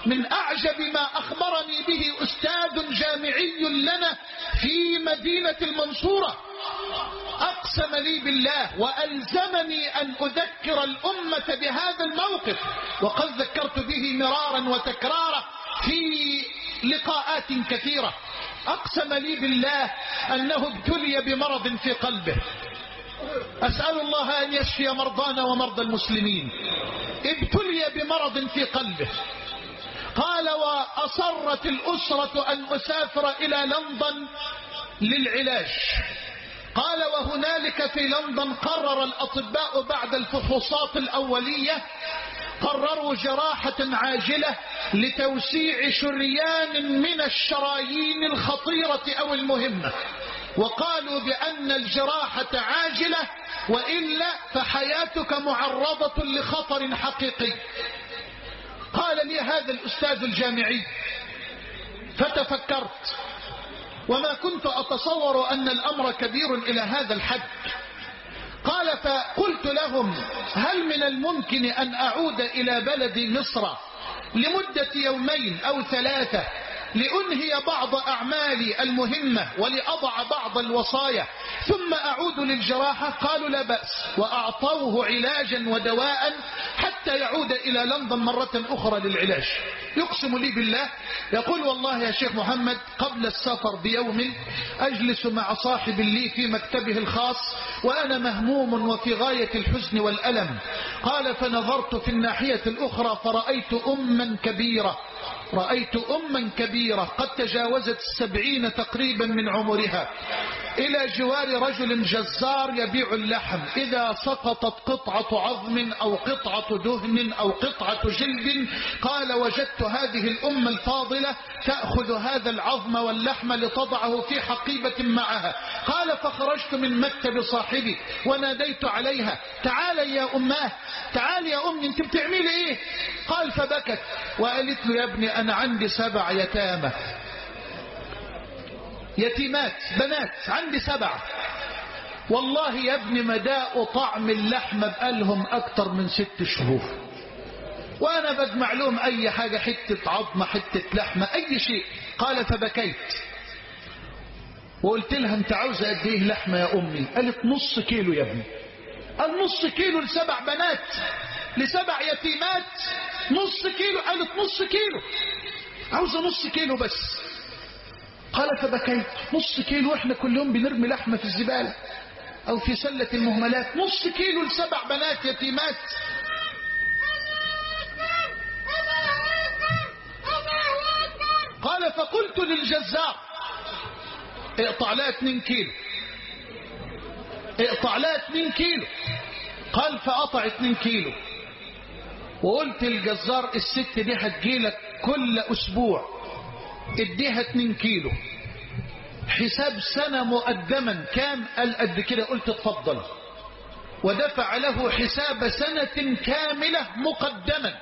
من أعجب ما أخبرني به أستاذ جامعي لنا في مدينة المنصورة، أقسم لي بالله وألزمني أن أذكر الأمة بهذا الموقف، وقد ذكرت به مرارا وتكرارا في لقاءات كثيرة. أقسم لي بالله أنه ابتلي بمرض في قلبه، أسأل الله أن يشفي مرضانا ومرضى المسلمين. ابتلي بمرض في قلبه، قال وأصرت الأسرة أن أسافر إلى لندن للعلاج. قال وهنالك في لندن قرر الأطباء بعد الفحوصات الأولية قرروا جراحة عاجلة لتوسيع شريان من الشرايين الخطيرة أو المهمة، وقالوا بأن الجراحة عاجلة وإلا فحياتك معرضة لخطر حقيقي. قال لي هذا الأستاذ الجامعي، فتفكرت وما كنت أتصور أن الأمر كبير إلى هذا الحد. قال فقلت لهم هل من الممكن أن أعود إلى بلدي مصر لمدة يومين أو 3 لأنهي بعض أعمالي المهمة ولأضع بعض الوصايا ثم أعود للجراحة؟ قالوا لا بأس، وأعطوه علاجا ودواء حتى يعود إلى لندن مرة أخرى للعلاج. يقسم لي بالله، يقول والله يا شيخ محمد قبل السفر بيوم أجلس مع صاحب لي في مكتبه الخاص وأنا مهموم وفي غاية الحزن والألم. قال فنظرت في الناحية الأخرى فرأيت أما كبيرة، رأيت أما كبيرة قد تجاوزت 70 تقريبا من عمرها، إلى جوار رجل جزار يبيع اللحم. إذا سقطت قطعة عظم أو قطعة دهن أو قطعة جلد، قال وجدت هذه الأم الفاضلة تأخذ هذا العظم واللحم لتضعه في حقيبة معها. قال فخرجت من مكتب صاحبي وناديت عليها تعالي يا أماه، تعالي يا أمي أنت بتعملي إيه؟ قال فبكت وقالت له يا ابني أنا عندي 7 يتامى، يتيمات بنات عندي 7، والله يا ابني مداء طعم اللحمة بقالهم أكتر من 6 شهور، وأنا بجمع لهم أي حاجة، حتة عظمة حتة لحمة أي شيء. قال فبكيت وقلت لها أنت عاوزة قد إيه لحمة يا أمي؟ قالت نص كيلو يا ابني. قال نص كيلو ل7 بنات ل7 يتيمات؟ نص كيلو. قالت نص كيلو، عاوزة نص كيلو بس. قال فبكيت، نص كيلو احنا كل يوم بنرمي لحمة في الزبالة او في سلة المهملات، نص كيلو ل7 بنات يتيمات. قال فقلت للجزار اقطع لها 2 كيلو، اقطع لها 2 كيلو. قال فقطع 2 كيلو، وقلت للجزار الست دي هتجيلك كل اسبوع اديها 2 كيلو، حساب سنة مقدما كام؟ قال قد كده. قلت اتفضل، ودفع له حساب سنة كاملة مقدما.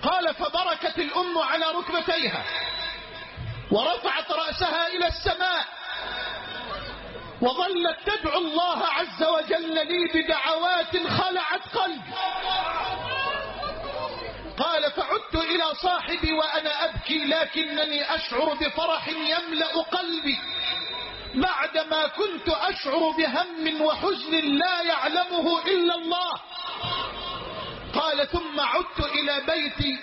قال فبركت الأم على ركبتيها ورفعت رأسها إلى السماء وظلت تدعو الله عز وجل لي بدعوات خلعت قلبي. قال فعدت إلى صاحبي وأنا أبكي لكنني أشعر بفرح يملأ قلبي بعدما كنت أشعر بهم وحزن لا يعلمه إلا الله. قال ثم عدت إلى بيتي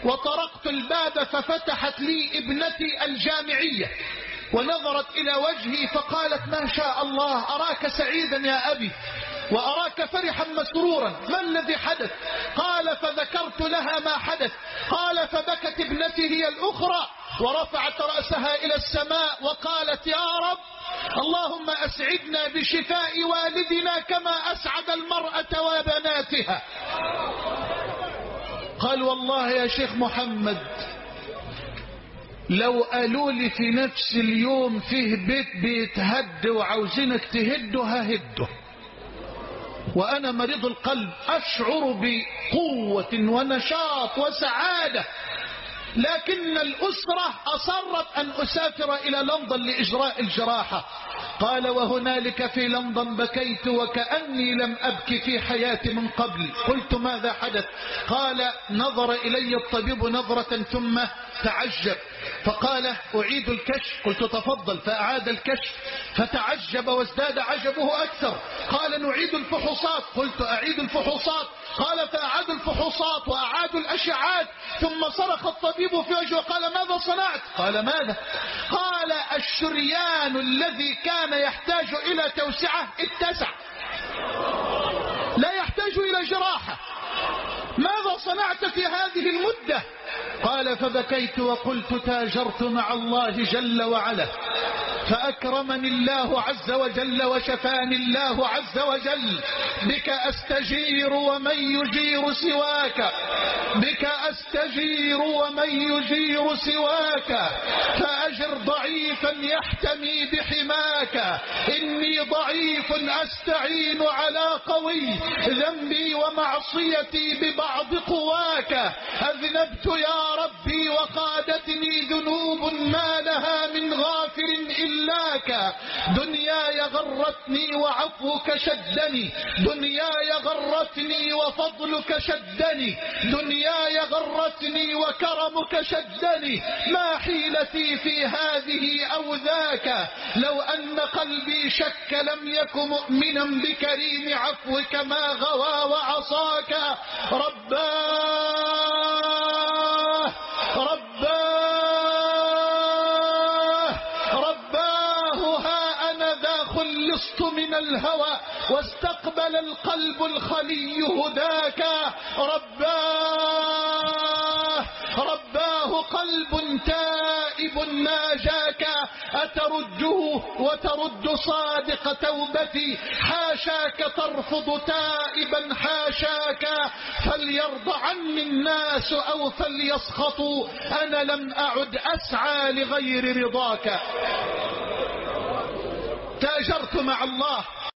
وطرقت الباب ففتحت لي ابنتي الجامعية ونظرت إلى وجهي فقالت ما شاء الله أراك سعيدا يا أبي وأراك فرحا مسرورا، ما الذي حدث؟ قال فذكرت لها ما حدث. قال فبكت ابنتي هي الأخرى ورفعت رأسها إلى السماء وقالت يا رب اللهم أسعدنا بشفاء والدنا كما أسعد المرأة وبناتها. قال والله يا شيخ محمد لو قالوا لي في نفس اليوم فيه بيت بيتهد وعاوزينك تهده ههده، وأنا مريض القلب أشعر بقوة ونشاط وسعادة، لكن الأسرة أصرت أن أسافر إلى لندن لإجراء الجراحة. قال وهنالك في لندن بكيت وكأني لم أبكي في حياتي من قبل. قلت ماذا حدث؟ قال نظر إلي الطبيب نظرة ثم تعجب فقال أعيد الكشف. قلت تفضل. فأعاد الكشف فتعجب وازداد عجبه أكثر. قال نعيد الفحوصات. قلت أعيد الفحوصات. قال فأعاد الفحوصات وأعادوا الأشعات. ثم صرخ الطبيب في وجهه وقال ماذا صنعت؟ قال ماذا؟ قال الشريان الذي كان يحتاج إلى توسعة اتسع، لا يحتاج إلى جراحة. ماذا صنعت في هذه المدة؟ قال فبكيت وقلت تاجرت مع الله جل وعلا فأكرمني الله عز وجل وشفاني الله عز وجل. بك أستجير ومن يجير سواك، بك أستجير ومن يجير سواك، فأجر ضعيفا يحتمي بحماك. إني ضعيف أستعين على قوي، ذنبي ومعصيتي ببعض قواك. أذنبت يا ربي وقادتني ذنوب ما لها من غافر إلاك. دنياي غرتني وعفوك شدني، دنياي غرتني وفضلك شدني، دنياي غرتني وكرمك شدني. ما حيلتي في هذه أو ذاك؟ لو أن قلبي شك لم يك مؤمنا بكريم عفوك ما غوى وعصاك. رباه ها أنا ذا خلصت من الهوى واستقبل القلب الخلي هداك. رباه قلب تائب ناجاك، أترده وترد صادق توبتي؟ حاشاك ترفض تائبا حاشاك. فليرضى عني الناس أو فليسخطوا، أنا لم أعد أسعى لغير رضاك. تاجرت مع الله